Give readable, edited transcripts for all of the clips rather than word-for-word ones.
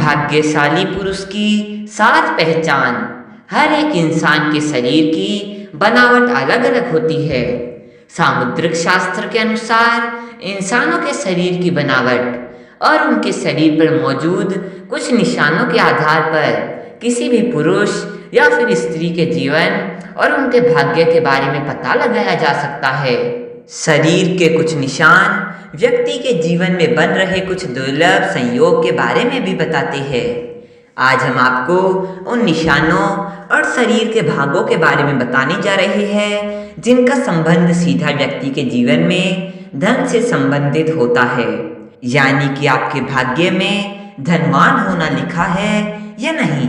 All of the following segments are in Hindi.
भाग्यशाली पुरुष की सात पहचान। हर एक इंसान के शरीर की बनावट अलग अलग होती है। सामुद्रिक शास्त्र के अनुसार इंसानों के शरीर की बनावट और उनके शरीर पर मौजूद कुछ निशानों के आधार पर किसी भी पुरुष या फिर स्त्री के जीवन और उनके भाग्य के बारे में पता लगाया जा सकता है। शरीर के कुछ निशान व्यक्ति के जीवन में बन रहे कुछ दुर्लभ संयोग के बारे में भी बताते हैं। आज हम आपको उन निशानों और शरीर के भागों के बारे में बताने जा रहे हैं जिनका संबंध सीधा व्यक्ति के जीवन में धन से संबंधित होता है, यानी कि आपके भाग्य में धनवान होना लिखा है या नहीं।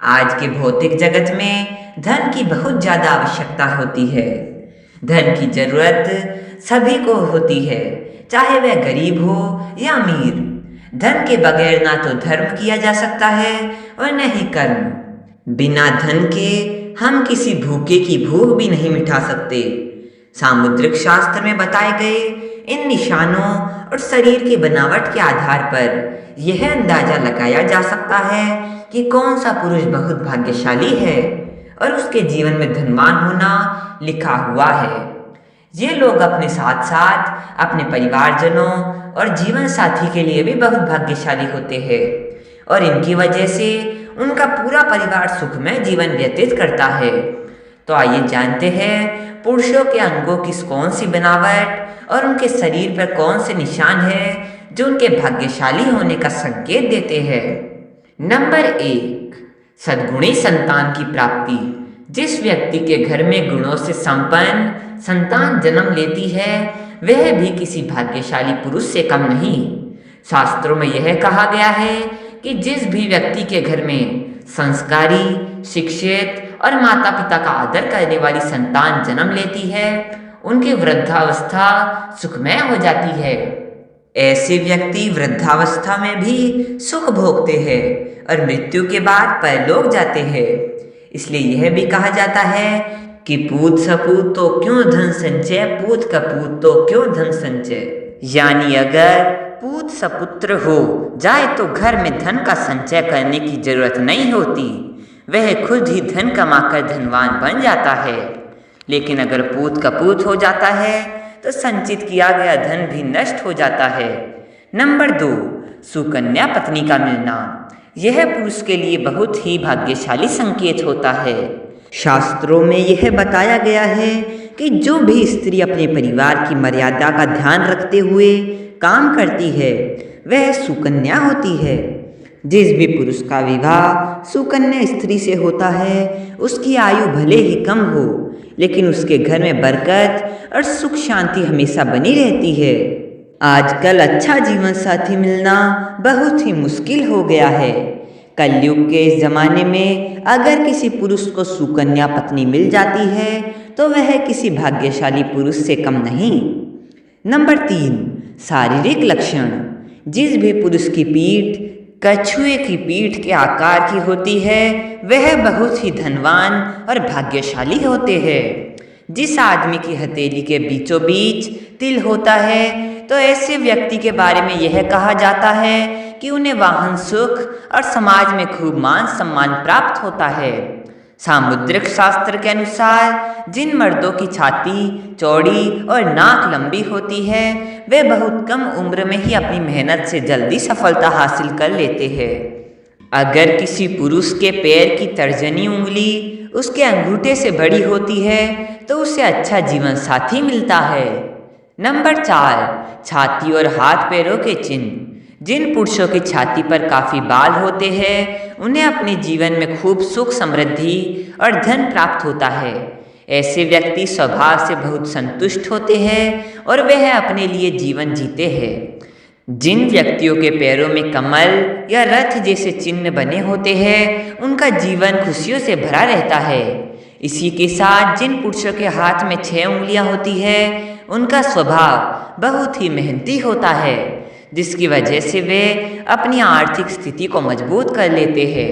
आज के भौतिक जगत में धन की बहुत ज़्यादा आवश्यकता होती है। धन की जरूरत सभी को होती है, चाहे वह गरीब हो या अमीर। धन के बगैर ना तो धर्म किया जा सकता है और न ही कर्म। बिना धन के हम किसी भूखे की भूख भी नहीं मिटा सकते। सामुद्रिक शास्त्र में बताए गए इन निशानों और शरीर की बनावट के आधार पर यह अंदाजा लगाया जा सकता है कि कौन सा पुरुष बहुत भाग्यशाली है और उसके जीवन में धनवान होना लिखा हुआ है। ये लोग अपने साथ साथ अपने परिवारजनों और जीवन साथी के लिए भी बहुत भाग्यशाली होते हैं और इनकी वजह से उनका पूरा परिवार सुखमय जीवन व्यतीत करता है। तो आइए जानते हैं पुरुषों के अंगों की कौन सी बनावट और उनके शरीर पर कौन से निशान है जो उनके भाग्यशाली होने का संकेत देते हैं। नंबर 1, सद्गुणी संतान की प्राप्ति। जिस व्यक्ति के घर में गुणों से संपन्न संतान जन्म लेती है वह भी किसी भाग्यशाली पुरुष से कम नहीं। शास्त्रों में यह कहा गया है कि जिस भी व्यक्ति के घर में संस्कारी, शिक्षित और माता पिता का आदर करने वाली संतान जन्म लेती है उनकी वृद्धावस्था सुखमय हो जाती है। ऐसे व्यक्ति वृद्धावस्था में भी सुख भोगते हैं और मृत्यु के बाद परलोक जाते हैं। इसलिए यह भी कहा जाता है कि पूत सपूत तो क्यों धन संचय, पूत कपूत तो क्यों धन संचय। यानी अगर पूत सपुत्र हो जाए तो घर में धन का संचय करने की जरूरत नहीं होती, वह खुद ही धन कमाकर धनवान बन जाता है। लेकिन अगर पूत कपूत हो जाता है तो संचित किया गया धन भी नष्ट हो जाता है। नंबर 2, सुकन्या पत्नी का मिलना। यह पुरुष के लिए बहुत ही भाग्यशाली संकेत होता है। शास्त्रों में यह बताया गया है कि जो भी स्त्री अपने परिवार की मर्यादा का ध्यान रखते हुए काम करती है वह सुकन्या होती है। जिस भी पुरुष का विवाह सुकन्या स्त्री से होता है उसकी आयु भले ही कम हो लेकिन उसके घर में बरकत और सुख शांति हमेशा बनी रहती है। आजकल अच्छा जीवन साथी मिलना बहुत ही मुश्किल हो गया है। कलयुग के इस जमाने में अगर किसी पुरुष को सुकन्या पत्नी मिल जाती है तो वह किसी भाग्यशाली पुरुष से कम नहीं। नंबर 3, शारीरिक लक्षण। जिस भी पुरुष की पीठ कछुए की पीठ के आकार की होती है वह बहुत ही धनवान और भाग्यशाली होते हैं। जिस आदमी की हथेली के बीचों बीच तिल होता है तो ऐसे व्यक्ति के बारे में यह कहा जाता है कि उन्हें वाहन सुख और समाज में खूब मान सम्मान प्राप्त होता है। सामुद्रिक शास्त्र के अनुसार जिन मर्दों की छाती चौड़ी और नाक लंबी होती है वे बहुत कम उम्र में ही अपनी मेहनत से जल्दी सफलता हासिल कर लेते हैं। अगर किसी पुरुष के पैर की तर्जनी उंगली उसके अंगूठे से बड़ी होती है तो उसे अच्छा जीवन साथी मिलता है। नंबर 4, छाती और हाथ पैरों के चिन्ह। जिन पुरुषों की छाती पर काफ़ी बाल होते हैं उन्हें अपने जीवन में खूब सुख समृद्धि और धन प्राप्त होता है। ऐसे व्यक्ति स्वभाव से बहुत संतुष्ट होते हैं और वह अपने लिए जीवन जीते हैं। जिन व्यक्तियों के पैरों में कमल या रथ जैसे चिन्ह बने होते हैं उनका जीवन खुशियों से भरा रहता है। इसी के साथ जिन पुरुषों के हाथ में 6 उंगलियां होती है उनका स्वभाव बहुत ही मेहनती होता है जिसकी वजह से वे अपनी आर्थिक स्थिति को मजबूत कर लेते हैं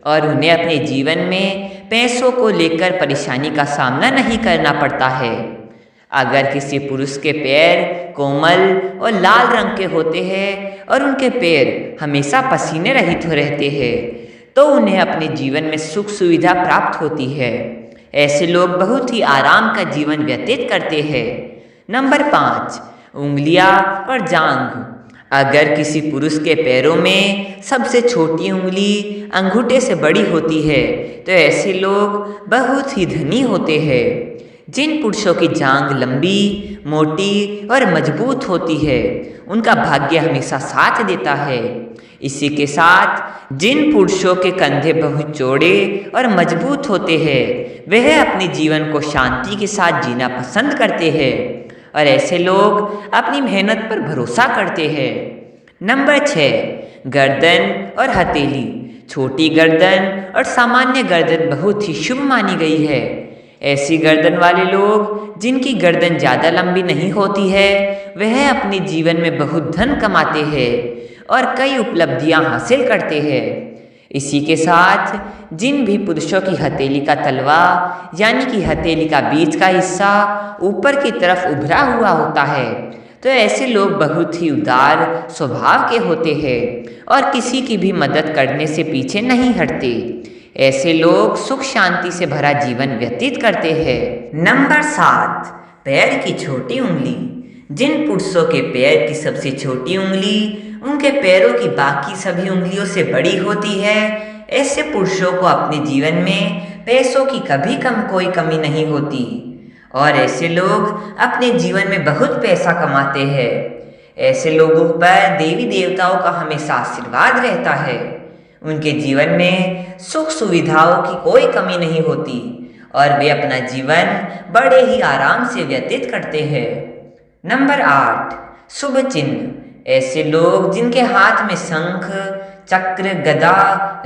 और उन्हें अपने जीवन में पैसों को लेकर परेशानी का सामना नहीं करना पड़ता है। अगर किसी पुरुष के पैर कोमल और लाल रंग के होते हैं और उनके पैर हमेशा पसीने रहित हो रहते हैं तो उन्हें अपने जीवन में सुख सुविधा प्राप्त होती है। ऐसे लोग बहुत ही आराम का जीवन व्यतीत करते हैं। नंबर 5, उंगलियां और जांघ। अगर किसी पुरुष के पैरों में सबसे छोटी उंगली अंगूठे से बड़ी होती है तो ऐसे लोग बहुत ही धनी होते हैं। जिन पुरुषों की जांघ लंबी, मोटी और मजबूत होती है उनका भाग्य हमेशा साथ देता है। इसी के साथ जिन पुरुषों के कंधे बहुत चौड़े और मजबूत होते हैं वह अपने जीवन को शांति के साथ जीना पसंद करते हैं और ऐसे लोग अपनी मेहनत पर भरोसा करते हैं। नंबर 6, गर्दन और हथेली। छोटी गर्दन और सामान्य गर्दन बहुत ही शुभ मानी गई है। ऐसी गर्दन वाले लोग जिनकी गर्दन ज़्यादा लंबी नहीं होती है वह अपने जीवन में बहुत धन कमाते हैं और कई उपलब्धियां हासिल करते हैं। इसी के साथ जिन भी पुरुषों की हथेली का तलवा यानी कि हथेली का बीच का हिस्सा ऊपर की तरफ उभरा हुआ होता है तो ऐसे लोग बहुत ही उदार स्वभाव के होते हैं और किसी की भी मदद करने से पीछे नहीं हटते। ऐसे लोग सुख शांति से भरा जीवन व्यतीत करते हैं। नंबर 7, पैर की छोटी उंगली। जिन पुरुषों के पैर की सबसे छोटी उंगली उनके पैरों की बाकी सभी उंगलियों से बड़ी होती है ऐसे पुरुषों को अपने जीवन में पैसों की कभी कोई कमी नहीं होती और ऐसे लोग अपने जीवन में बहुत पैसा कमाते हैं। ऐसे लोगों पर देवी देवताओं का हमेशा आशीर्वाद रहता है। उनके जीवन में सुख सुविधाओं की कोई कमी नहीं होती और वे अपना जीवन बड़े ही आराम से व्यतीत करते हैं। नंबर 8, शुभ चिन्ह। ऐसे लोग जिनके हाथ में शंख, चक्र, गदा,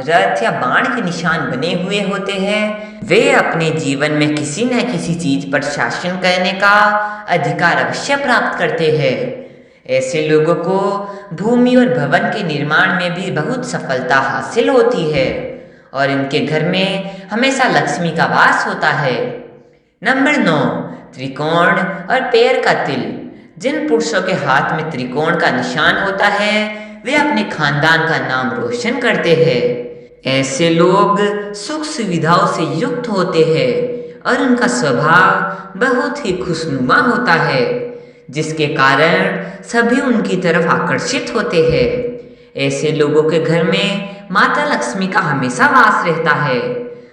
रथ या बाण के निशान बने हुए होते हैं वे अपने जीवन में किसी न किसी चीज पर शासन करने का अधिकार अवश्य प्राप्त करते हैं। ऐसे लोगों को भूमि और भवन के निर्माण में भी बहुत सफलता हासिल होती है और इनके घर में हमेशा लक्ष्मी का वास होता है। नंबर 9, त्रिकोण और पैर का तिल। जिन पुरुषों के हाथ में त्रिकोण का निशान होता है वे अपने खानदान का नाम रोशन करते हैं। ऐसे लोग सुख सुविधाओं से युक्त होते हैं और उनका स्वभाव बहुत ही खुशनुमा होता है जिसके कारण सभी उनकी तरफ आकर्षित होते हैं। ऐसे लोगों के घर में माता लक्ष्मी का हमेशा वास रहता है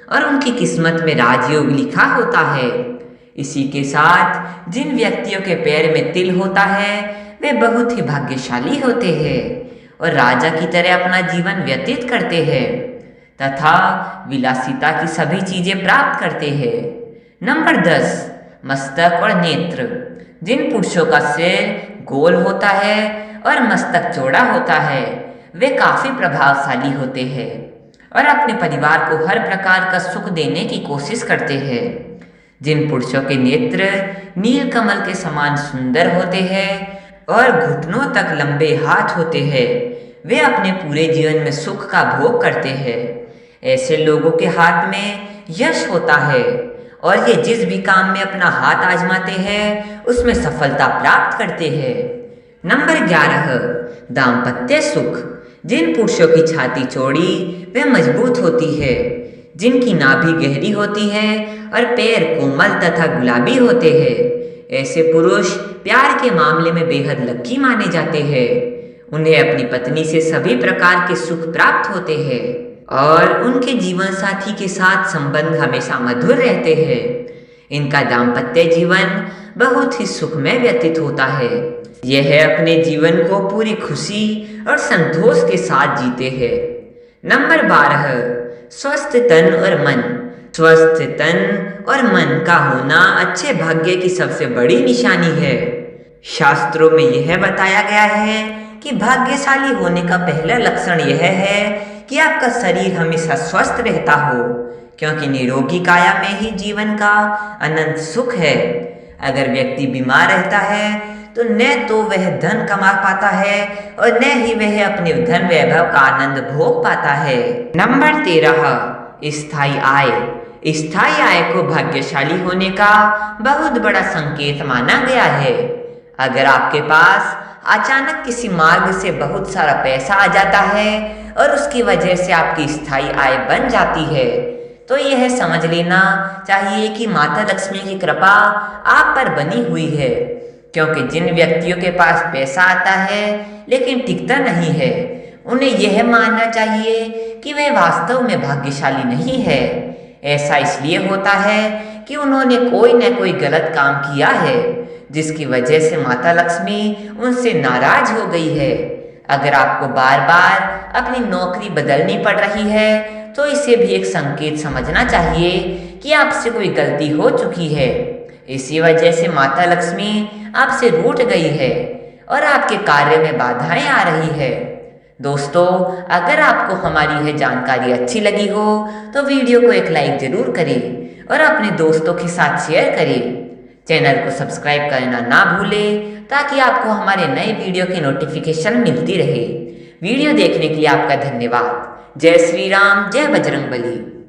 और उनकी किस्मत में राजयोग लिखा होता है। इसी के साथ जिन व्यक्तियों के पैर में तिल होता है वे बहुत ही भाग्यशाली होते हैं और राजा की तरह अपना जीवन व्यतीत करते हैं तथा विलासिता की सभी चीजें प्राप्त करते हैं। नंबर 10, मस्तक और नेत्र। जिन पुरुषों का सिर गोल होता है और मस्तक चौड़ा होता है वे काफी प्रभावशाली होते हैं और अपने परिवार को हर प्रकार का सुख देने की कोशिश करते हैं। जिन पुरुषों के नेत्र नीलकमल के समान सुंदर होते हैं और घुटनों तक लंबे हाथ होते हैं वे अपने पूरे जीवन में सुख का भोग करते हैं। ऐसे लोगों के हाथ में यश होता है और ये जिस भी काम में अपना हाथ आजमाते हैं उसमें सफलता प्राप्त करते हैं। नंबर 11, दाम्पत्य सुख। जिन पुरुषों की छाती चौड़ी व मजबूत होती है, जिनकी नाभि गहरी होती है और पैर कोमल तथा गुलाबी होते हैं, ऐसे पुरुष प्यार के मामले में बेहद लकी माने जाते हैं। उन्हें अपनी पत्नी से सभी प्रकार के सुख प्राप्त होते हैं और उनके जीवन साथी के साथ संबंध हमेशा मधुर रहते हैं। इनका दाम्पत्य जीवन बहुत ही सुखमय व्यतीत होता है। यह अपने जीवन को पूरी खुशी और संतोष के साथ जीते हैं। नंबर 12, स्वस्थ तन और मन। स्वस्थ तन और मन का होना अच्छे भाग्य की सबसे बड़ी निशानी है। शास्त्रों में यह बताया गया है कि भाग्यशाली होने का पहला लक्षण यह है कि आपका शरीर हमेशा स्वस्थ रहता हो, क्योंकि निरोगी काया में ही जीवन का अनंत सुख है। अगर व्यक्ति बीमार रहता है तो न तो वह धन कमा पाता है और न ही वह अपने धन वैभव का आनंद भोग पाता है। नंबर 13, स्थायी आय। स्थायी आय को भाग्यशाली होने का बहुत बड़ा संकेत माना गया है। अगर आपके पास अचानक किसी मार्ग से बहुत सारा पैसा आ जाता है और उसकी वजह से आपकी स्थायी आय बन जाती है, तो यह समझ लेना चाहिए कि माता लक्ष्मी की कृपा आप पर बनी हुई है। क्योंकि जिन व्यक्तियों के पास पैसा आता है लेकिन टिकता नहीं है, उन्हें यह मानना चाहिए कि वे वास्तव में भाग्यशाली नहीं है। ऐसा इसलिए होता है कि उन्होंने कोई न कोई गलत काम किया है, जिसकी वजह से माता लक्ष्मी उनसे नाराज हो गई है। अगर आपको बार बार अपनी नौकरी बदलनी पड़ रही है, तो इसे भी एक संकेत समझना चाहिए कि आपसे कोई गलती हो चुकी है। इसी वजह से माता लक्ष्मी आपसे रूठ गई है और आपके कार्य में बाधाएं आ रही है। दोस्तों, अगर आपको हमारी यह जानकारी अच्छी लगी हो तो वीडियो को एक लाइक जरूर करें और अपने दोस्तों के साथ शेयर करें। चैनल को सब्सक्राइब करना ना भूलें ताकि आपको हमारे नए वीडियो की नोटिफिकेशन मिलती रहे। वीडियो देखने के लिए आपका धन्यवाद। जय श्री राम, जय बजरंगबली।